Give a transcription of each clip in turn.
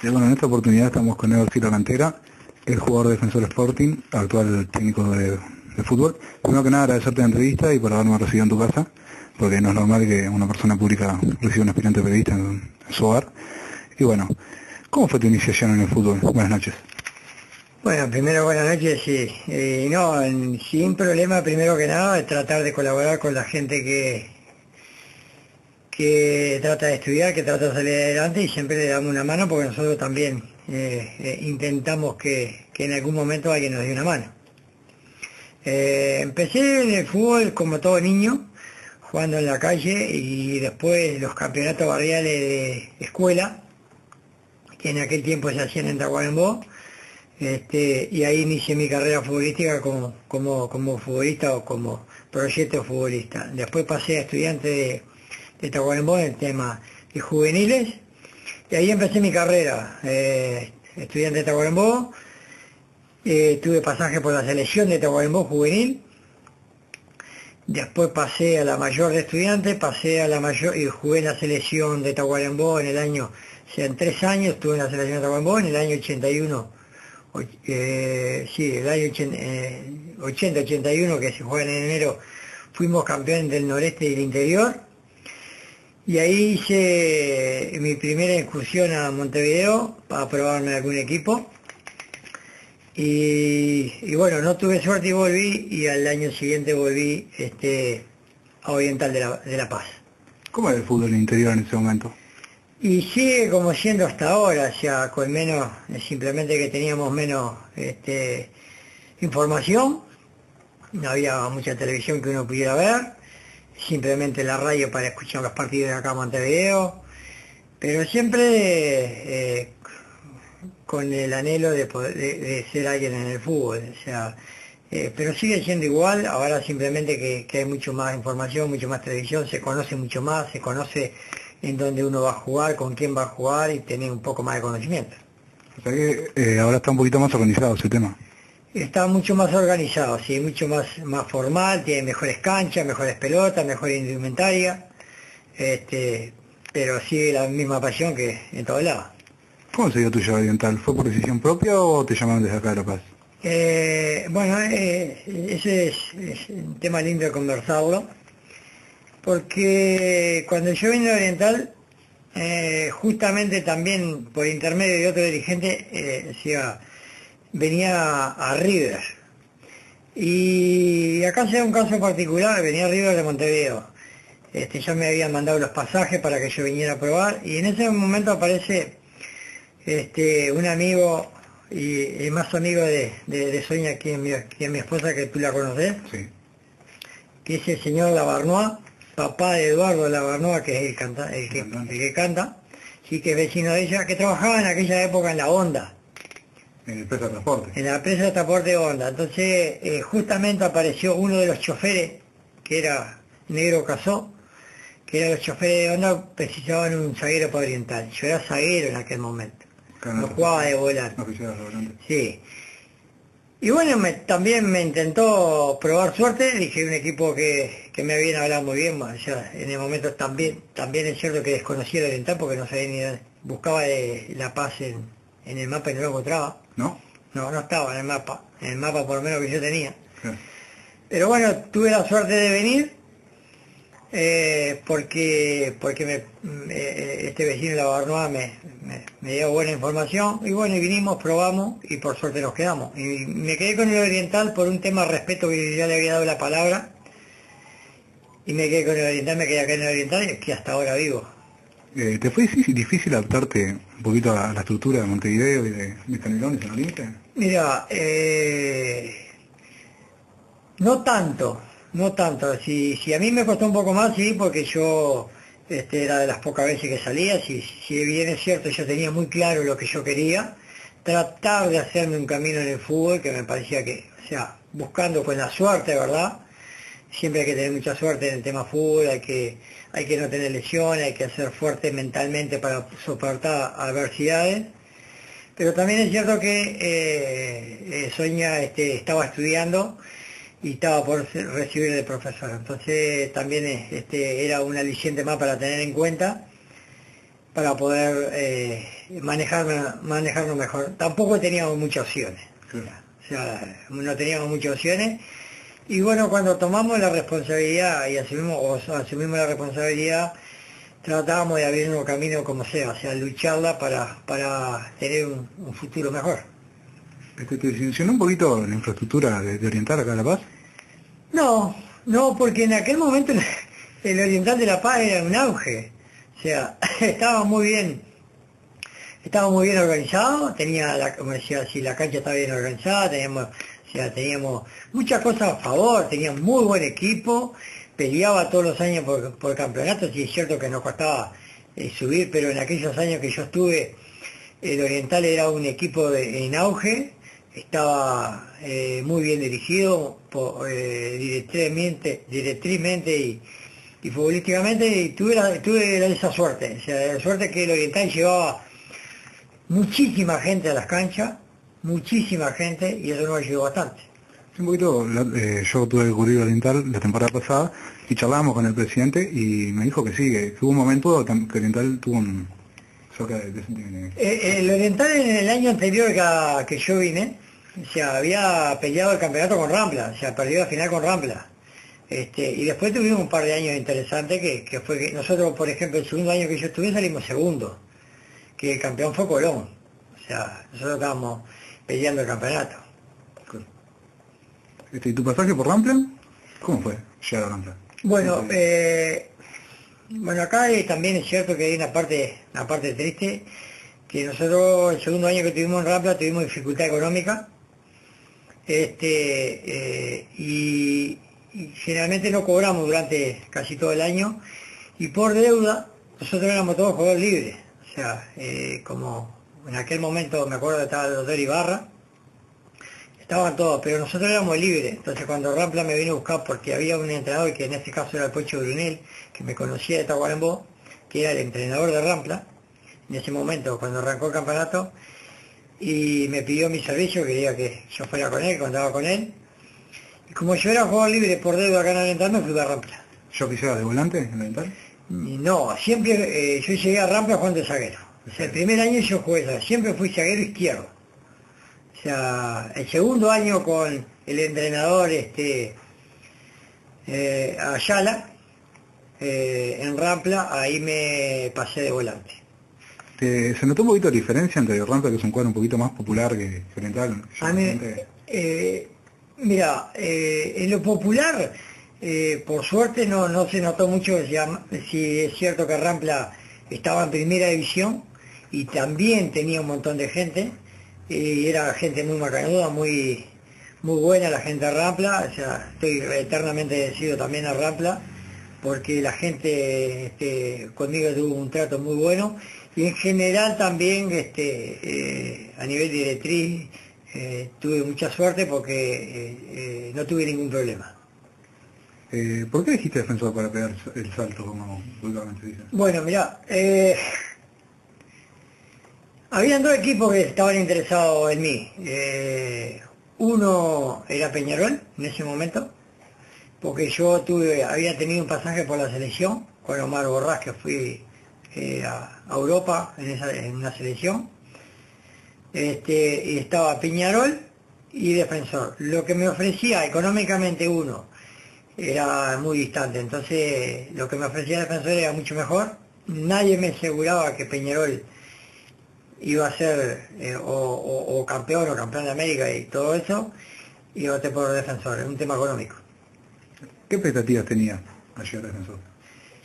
Y bueno, en esta oportunidad estamos con Ever Ciro Cantera, el jugador Defensor Sporting, actual técnico de fútbol. Primero que nada, agradecerte la entrevista y por haberme recibido en tu casa, porque no es normal que una persona pública reciba un aspirante periodista en su hogar. Y bueno, ¿cómo fue tu iniciación en el fútbol? Buenas noches. Bueno, primero buenas noches, sí. Sin problema, primero que nada, es tratar de colaborar con la gente que trata de estudiar, que trata de salir adelante, y siempre le damos una mano porque nosotros también intentamos que en algún momento alguien nos dé una mano. Empecé en el fútbol como todo niño, jugando en la calle, y después los campeonatos barriales de escuela, que en aquel tiempo se hacían en Tacuarembó. Y ahí inicié mi carrera futbolística como futbolista o como proyecto futbolista. Después pasé a estudiante de Tacuarembó en el tema de juveniles, y ahí empecé mi carrera. Estudiante de Tacuarembó, tuve pasaje por la selección de Tacuarembó juvenil. Después pasé a la mayor de estudiantes, pasé a la mayor y jugué en la selección de Tacuarembó en el año, o sea, en 3 años estuve en la selección de Tacuarembó, en el año 81. Sí, el año 80-81, que se juega en enero, fuimos campeones del noreste y del interior, y ahí hice mi primera incursión a Montevideo para probarme en algún equipo, y bueno, no tuve suerte y volví, y al año siguiente volví a Oriental de La Paz. ¿Cómo era el fútbol en el interior en ese momento? Y sigue como siendo hasta ahora, o sea, con menos, simplemente que teníamos menos información, no había mucha televisión que uno pudiera ver, simplemente la radio para escuchar los partidos de acá en Montevideo, pero siempre con el anhelo de ser alguien en el fútbol, o sea, pero sigue siendo igual, ahora simplemente que hay mucho más información, mucho más televisión, se conoce mucho más, se conoce en dónde uno va a jugar, con quién va a jugar, y tener un poco más de conocimiento. O sea que ahora está un poquito más organizado ese tema. Está mucho más organizado, sí, mucho más formal, tiene mejores canchas, mejores pelotas, mejor indumentaria, pero sigue la misma pasión que en todos lados. ¿Cómo se dio tu llegada a Oriental? ¿Fue por decisión propia o te llamaron desde acá de La Paz? Bueno, ese es un tema lindo de conversarlo, porque cuando yo vine a Oriental, justamente también por intermedio de otro dirigente, venía a River. Y acá se da un caso particular, venía a River de Montevideo. Ya me habían mandado los pasajes para que yo viniera a probar, y en ese momento aparece un amigo, y más amigo de Sonia, que es mi esposa, que tú la conoces, Sí. que es el señor Lavarnois, papá de Eduardo Lavarnois, que es el que canta, sí, que es vecino de ella, que trabajaba en aquella época en la Honda, En el empresa de transporte. en la empresa de transporte Honda. Entonces, justamente apareció uno de los choferes, que era Negro Casó, que eran los choferes de Honda, precisaban un zaguero para Oriental. Yo era zaguero en aquel momento, no jugaba de volar. Sí. Y bueno, también me intentó probar suerte, dije un equipo que me habían hablado muy bien, o sea, en el momento también es cierto que desconocía el Oriental porque no sabía ni dónde. Buscaba La Paz en el mapa y no lo encontraba. ¿No? No estaba en el mapa por lo menos que yo tenía. Sí. Pero bueno, tuve la suerte de venir, porque este vecino de la Barnoa me dio buena información, y bueno, y vinimos, probamos, y por suerte nos quedamos. Y me quedé con el Oriental por un tema de respeto, que ya le había dado la palabra, y me quedé con el Oriental, me quedé acá en el Oriental, y que hasta ahora vivo. ¿Te fue difícil adaptarte un poquito a la estructura de Montevideo y de Canelones en Oriente? Mira, no tanto. Si a mí me costó un poco más, sí, porque yo era de las pocas veces que salía. Si bien es cierto, yo tenía muy claro lo que yo quería, tratar de hacerme un camino en el fútbol, que me parecía que, o sea, buscando con la suerte, ¿verdad? Siempre hay que tener mucha suerte en el tema fútbol, hay que no tener lesiones, hay que ser fuerte mentalmente para soportar adversidades. Pero también es cierto que Sonia estaba estudiando y estaba por recibir de profesor, entonces también era un aliciente más para tener en cuenta, para poder manejarlo mejor. Tampoco teníamos muchas opciones. Claro. O sea, no teníamos muchas opciones. Y bueno, cuando tomamos la responsabilidad y asumimos la responsabilidad, tratábamos de abrir un camino como sea, o sea, lucharla para tener un futuro mejor. ¿Te desilusionó un poquito la infraestructura de Oriental acá en La Paz? No, no, porque en aquel momento el Oriental de La Paz era un auge. O sea, estaba muy bien organizado, como decía así, la cancha estaba bien organizada, teníamos muchas cosas a favor, teníamos muy buen equipo, peleaba todos los años por campeonatos, y es cierto que nos costaba subir, pero en aquellos años que yo estuve, el Oriental era un equipo en auge, estaba muy bien dirigido directrizmente y futbolísticamente, y tuve esa suerte, o sea, la suerte que el Oriental llevaba muchísima gente a las canchas, muchísima gente, y eso nos ayudó bastante. Un poquito, yo tuve que cubrir Oriental la temporada pasada y charlábamos con el presidente y me dijo que sí, que hubo un momento que Oriental tuvo un choque de sentimientos. El Oriental en el año anterior que yo vine, o sea, había peleado el campeonato con Rampla, o sea, perdió la final con Rampla. Y después tuvimos un par de años interesantes que fue que nosotros, por ejemplo, el segundo año que yo estuve salimos segundo, que el campeón fue Colón. O sea, nosotros estábamos peleando el campeonato. ¿Y tu pasaje por Rampla? ¿Cómo fue llegar a Rampla? Bueno, acá también es cierto que hay una parte triste, que nosotros el segundo año que tuvimos en Rampla tuvimos dificultad económica, y generalmente no cobramos durante casi todo el año, y por deuda nosotros éramos todos jugadores libres. O sea, como en aquel momento me acuerdo que estaba el doctor Ibarra, estaban todos, pero nosotros éramos libres. Entonces cuando Rampla me vino a buscar, porque había un entrenador que en este caso era el Pocho Brunel, que me conocía de Tacuarembó, que era el entrenador de Rampla, en ese momento cuando arrancó el campeonato, y me pidió mi servicio, quería que yo fuera con él, contaba con él. Y como yo era jugador libre por deuda acá en Oriental, me fui a Rampla. ¿Yo quisiera de volante en Oriental? No, siempre yo llegué a Rampla jugando de zaguero. O sea, el primer año yo jugué, siempre fui zaguero izquierdo. O sea, el segundo año con el entrenador Ayala, en Rampla, ahí me pasé de volante. ¿Se notó un poquito la diferencia entre Rampla, que es un cuadro un poquito más popular que Oriental? A mí, mira, en lo popular, por suerte no se notó mucho. Si es cierto que Rampla estaba en primera división y también tenía un montón de gente, y era gente muy macanuda, muy buena la gente de Rampla. O sea, estoy eternamente agradecido también a Rampla, porque la gente conmigo tuvo un trato muy bueno, y en general también a nivel directriz tuve mucha suerte porque no tuve ningún problema. ¿Por qué elegiste Defensor para pegar el salto, como vulgarmente dicen? Bueno, mirá, habían dos equipos que estaban interesados en mí. Uno era Peñarol en ese momento, porque yo había tenido un pasaje por la selección con Omar Borrás, que fui a Europa en una selección, y estaba Peñarol y Defensor. Lo que me ofrecía económicamente uno era muy distante, entonces lo que me ofrecía Defensor era mucho mejor. Nadie me aseguraba que Peñarol iba a ser o campeón o campeón de América y todo eso, y opté por Defensor, es un tema económico. ¿Qué expectativas tenía al llegar a Defensor?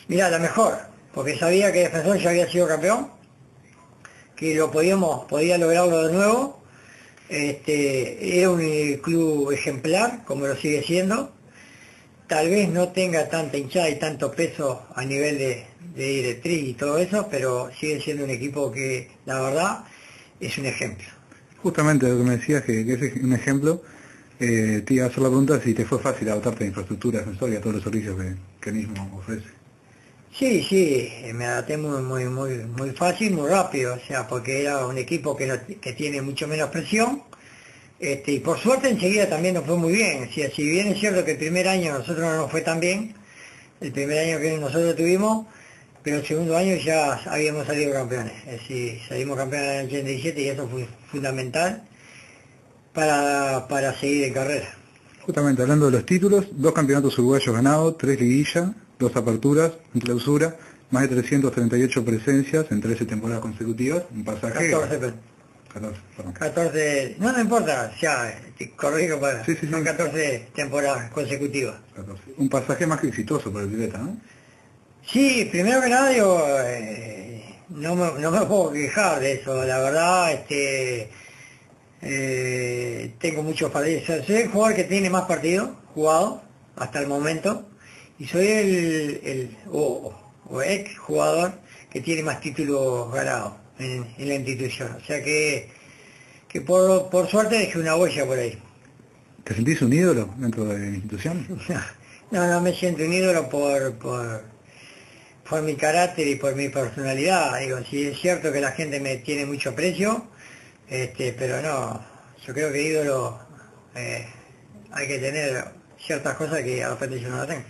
Mirá, la mejor, porque sabía que Defensor ya había sido campeón, que podía lograrlo de nuevo. Era un club ejemplar, como lo sigue siendo. Tal vez no tenga tanta hinchada y tanto peso a nivel de directriz y todo eso, pero sigue siendo un equipo que, la verdad, es un ejemplo. Justamente lo que me decías, que es un ejemplo, te iba a hacer la pregunta si te fue fácil adaptarte a la infraestructura Defensor y a todos los servicios que mismo ofrece. Sí, me adapté muy fácil, muy rápido, o sea, porque era un equipo que tiene mucho menos presión, y por suerte enseguida también nos fue muy bien. O sea, si bien es cierto que el primer año nosotros no nos fue tan bien, el primer año que nosotros tuvimos, pero el segundo año ya habíamos salido campeones. Es decir, salimos campeones en el 87 y eso fue fundamental para seguir en carrera. Justamente hablando de los títulos, 2 campeonatos uruguayos ganados, 3 liguillas, 2 aperturas, un clausura, más de 338 presencias en 13 temporadas consecutivas, un pasaje... 14, perdón. 14, no importa, ya, te corrijo para... Sí. Son 14 temporadas consecutivas. 14. Un pasaje más que exitoso para el Violeta, ¿no? Sí, primero que nada, digo, no me puedo quejar de eso, la verdad, tengo muchos partidos. Soy el jugador que tiene más partidos jugados hasta el momento, y soy el ex jugador que tiene más títulos ganados en la institución. O sea que por suerte dejé una huella por ahí. ¿Te sentís un ídolo dentro de la institución? No me siento un ídolo por mi carácter y por mi personalidad. Digo, sí es cierto que la gente me tiene mucho aprecio, pero no, yo creo que ídolo hay que tener ciertas cosas que a repente yo no las tengo.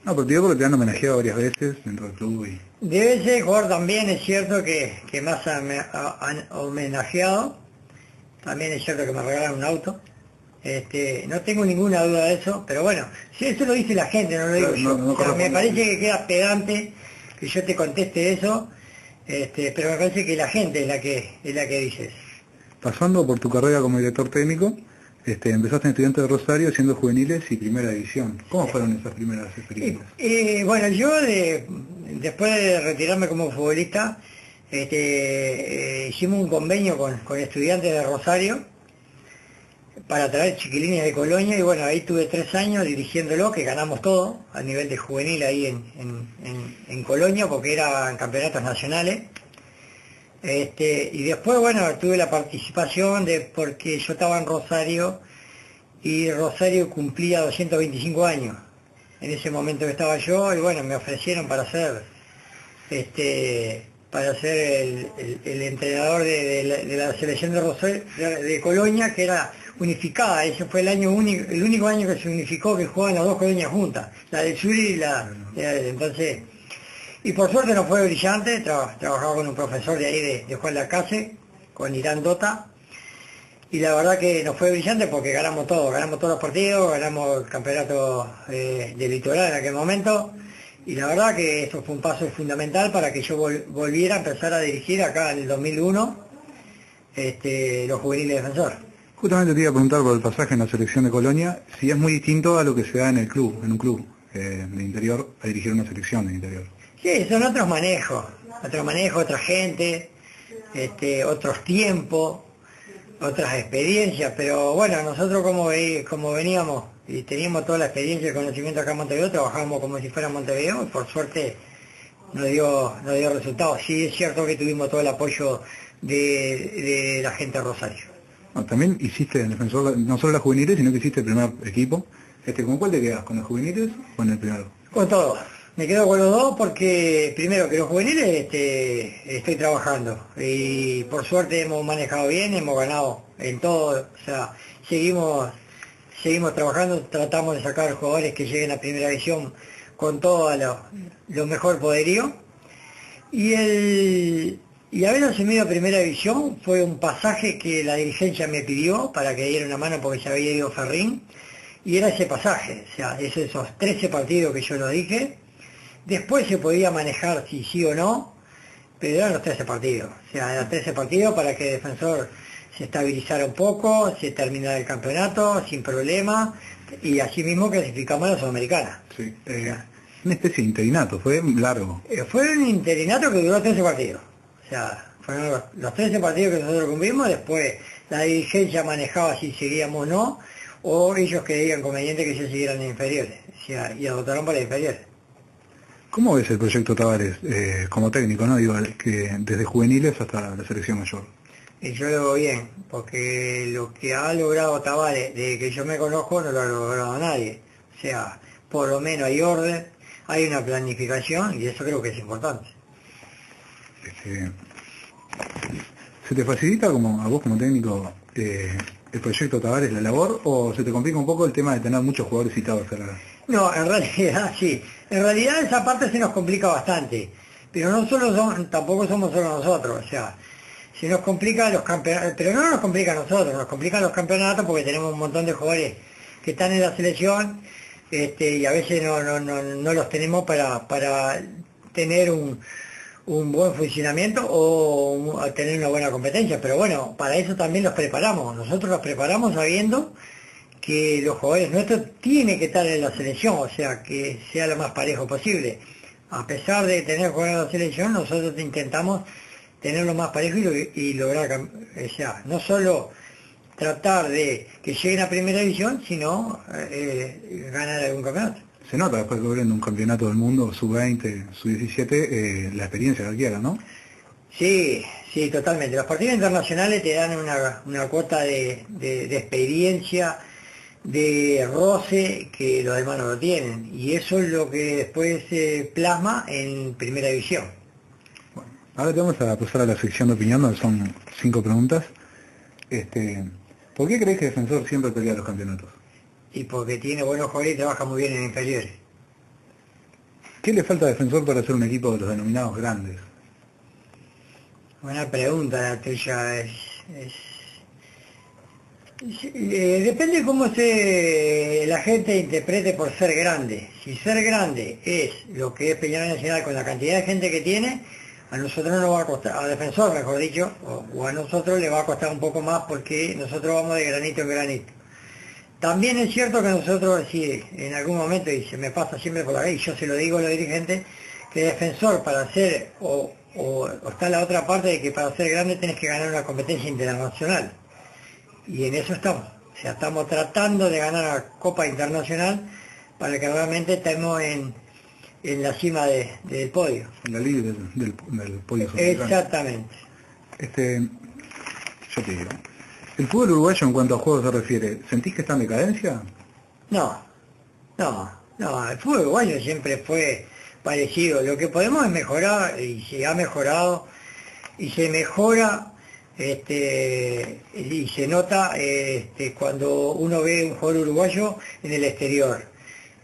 No, pero te digo porque te han homenajeado varias veces dentro del club y... Debe ser jugador también, es cierto que más han homenajeado, también es cierto que me regalaron un auto, no tengo ninguna duda de eso, pero bueno, si eso lo dice la gente, no lo digo yo. O sea, me parece que queda pedante que yo te conteste eso, pero me parece que la gente es la que dice eso. Pasando por tu carrera como director técnico, empezaste en Estudiantes de Rosario haciendo juveniles y primera división. ¿Cómo fueron esas primeras experiencias? Bueno, yo después de retirarme como futbolista, hicimos un convenio con Estudiantes de Rosario para traer chiquilines de Colonia, y bueno, ahí tuve 3 años dirigiéndolo, que ganamos todo a nivel de juvenil ahí en Colonia, porque eran campeonatos nacionales. Y después, bueno, tuve la participación porque yo estaba en Rosario y Rosario cumplía 225 años. En ese momento que estaba yo, y bueno, me ofrecieron para ser el entrenador de la selección de Rosario, de Colonia, que era unificada. Ese fue el único año que se unificó, que jugaban las 2 colonias juntas, la del sur y la de entonces. Y por suerte nos fue brillante, trabajaba con un profesor de ahí de Juan Lacase, con Irán Dota, y la verdad que nos fue brillante porque ganamos todos los partidos, ganamos el campeonato del litoral en aquel momento, y la verdad que eso fue un paso fundamental para que yo volviera a empezar a dirigir acá en el 2001 los juveniles defensores. Justamente te iba a preguntar por el pasaje en la selección de Colonia, si es muy distinto a lo que se da en el club, en un club de interior, a dirigir una selección de interior. Sí, son otros manejos, otra gente, otros tiempos, otras experiencias, pero bueno, nosotros como veníamos y teníamos toda la experiencia y el conocimiento acá en Montevideo, trabajábamos como si fuera Montevideo, y por suerte nos dio resultados. Sí, es cierto que tuvimos todo el apoyo de la gente de Rosario. No, también hiciste el defensor, no solo las juveniles, sino que hiciste el primer equipo. ¿Con cuál te quedas? ¿Con los juveniles o en el primero? Con todo. Me quedo con los dos porque, primero, que los juveniles estoy trabajando y por suerte hemos manejado bien, hemos ganado en todo, o sea, seguimos trabajando, tratamos de sacar jugadores que lleguen a primera división con todo lo mejor poderío, y haber ascendido a primera división fue un pasaje que la dirigencia me pidió para que diera una mano porque se había ido Ferrín, y era ese pasaje, o sea, esos 13 partidos que yo lo dije. Después se podía manejar si sí o no, pero eran los 13 partidos. O sea, eran 13 partidos para que el defensor se estabilizara un poco, se terminara el campeonato sin problema, y así mismo clasificamos a la Sudamericana. Sí. Una especie de interinato, fue largo. Fue un interinato que duró 13 partidos. O sea, fueron los 13 partidos que nosotros cumplimos, después la dirigencia manejaba si seguíamos o no, o ellos creían conveniente que se siguieran en inferiores, o sea, y adoptaron para inferiores. ¿Cómo ves el proyecto Tavares como técnico, no? Digo, que desde juveniles hasta la selección mayor. Y yo lo veo bien, porque lo que ha logrado Tavares, desde que yo me conozco, no lo ha logrado nadie. O sea, por lo menos hay orden, hay una planificación, y eso creo que es importante. ¿Se te facilita a vos como técnico el proyecto Tavares, la labor, o se te complica un poco el tema de tener muchos jugadores citados a la... No, en realidad sí. En realidad esa parte se nos complica bastante. pero no solo tampoco somos solo nosotros, o sea, se nos complica los campeonatos, pero no nos complica a nosotros, nos complican los campeonatos porque tenemos un montón de jugadores que están en la selección, y a veces no los tenemos para tener un buen funcionamiento o tener una buena competencia, pero bueno, para eso también los preparamos, nosotros los preparamos sabiendo que los jugadores nuestros tienen que estar en la selección, o sea, que sea lo más parejo posible. A pesar de tener jugadores en la selección, nosotros intentamos tenerlo más parejo y lograr, o sea, no solo tratar de que lleguen a primera división, sino ganar algún campeonato. Se nota después que logren un campeonato del mundo, sub-20, sub-17, la experiencia que quiera, ¿no? Sí, sí, totalmente. Los partidos internacionales te dan una cuota de experiencia, de roce, que los demás no lo tienen. Y eso es lo que después se plasma en primera división. Bueno, ahora te vamos a pasar a la sección de opinión, donde son 5 preguntas. ¿Por qué crees que Defensor siempre pelea los campeonatos? Y porque tiene buenos jugadores y trabaja muy bien en inferiores. ¿Qué le falta a Defensor para ser un equipo de los denominados grandes? Buena pregunta la tuya. Depende cómo la gente interprete por ser grande. Si ser grande es lo que es Peñarol Nacional con la cantidad de gente que tiene, a nosotros nos va a costar, a Defensor mejor dicho, o a nosotros le va a costar un poco más porque nosotros vamos de granito en granito. También es cierto que nosotros, si en algún momento, y se me pasa siempre por la vez, y yo se lo digo a los dirigentes, que Defensor para ser, o está la otra parte de que para ser grande tenés que ganar una competencia internacional. Y en eso estamos. O sea, estamos tratando de ganar la Copa Internacional para que realmente estemos en la cima del podio. En la liga del podio sudamericano. Exactamente. Yo te digo, ¿el fútbol uruguayo en cuanto a juegos se refiere, sentís que está en decadencia? No, el fútbol uruguayo siempre fue parecido. Lo que podemos es mejorar, y se ha mejorado, y se mejora, y se nota cuando uno ve un jugador uruguayo en el exterior,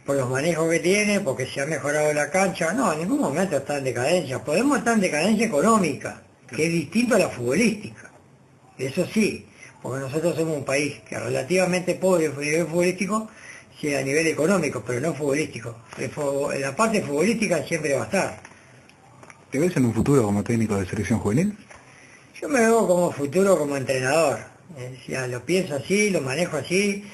por los manejos que tiene, porque se ha mejorado la cancha. No, en ningún momento está en decadencia. Podemos estar en decadencia económica, que es distinto a la futbolística. Eso sí, porque nosotros somos un país que es relativamente pobre a nivel futbolístico, sí, a nivel económico, pero no futbolístico. La parte futbolística siempre va a estar. ¿Te ves en un futuro como técnico de selección juvenil? Yo me veo como futuro, como entrenador. Ya lo pienso así, lo manejo así.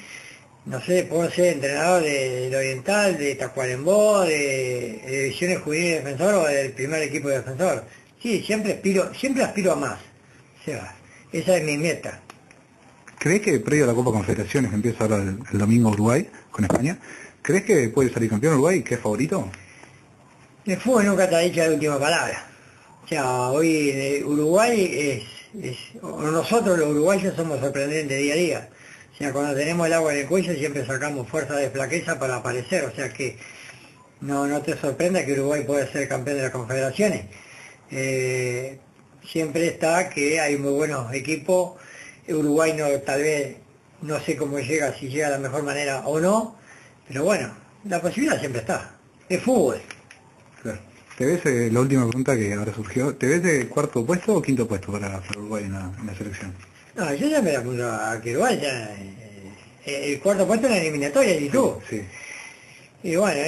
No sé, puedo ser entrenador del Oriental, de Tacuarembó, de divisiones juveniles de Defensor o del primer equipo de Defensor. Sí, siempre aspiro a más. O sea, esa es mi meta. ¿Crees que previo a la Copa Confederaciones, que empieza ahora el domingo Uruguay con España, ¿crees que puede salir campeón Uruguay, que es favorito? El fútbol nunca te ha dicho la última palabra. O sea, hoy Uruguay nosotros los uruguayos somos sorprendentes día a día. O sea, cuando tenemos el agua en el cuello siempre sacamos fuerza de flaqueza para aparecer. O sea que no te sorprenda que Uruguay pueda ser campeón de las confederaciones. Siempre está que hay muy buenos equipos. Uruguay tal vez no sé cómo llega, si llega de la mejor manera o no, pero bueno, la posibilidad siempre está. Es fútbol. Claro. ¿Te ves, la última pregunta que ahora surgió, ¿te ves de cuarto puesto o quinto puesto para Uruguay en la selección? No, yo ya me la apunto a que Uruguay ya, el cuarto puesto en la eliminatoria, y tú. Sí. Y bueno,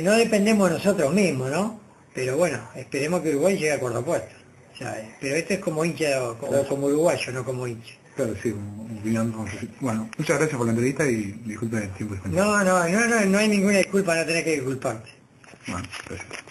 no dependemos de nosotros mismos, ¿no? Pero bueno, esperemos que Uruguay llegue al cuarto puesto. O sea, pero esto es como hincha, como uruguayo, no como hincha. Claro, sí, bueno, muchas gracias por la entrevista y disculpe el tiempo disponible. No hay ninguna disculpa, no tenés que disculparte. Bueno, gracias.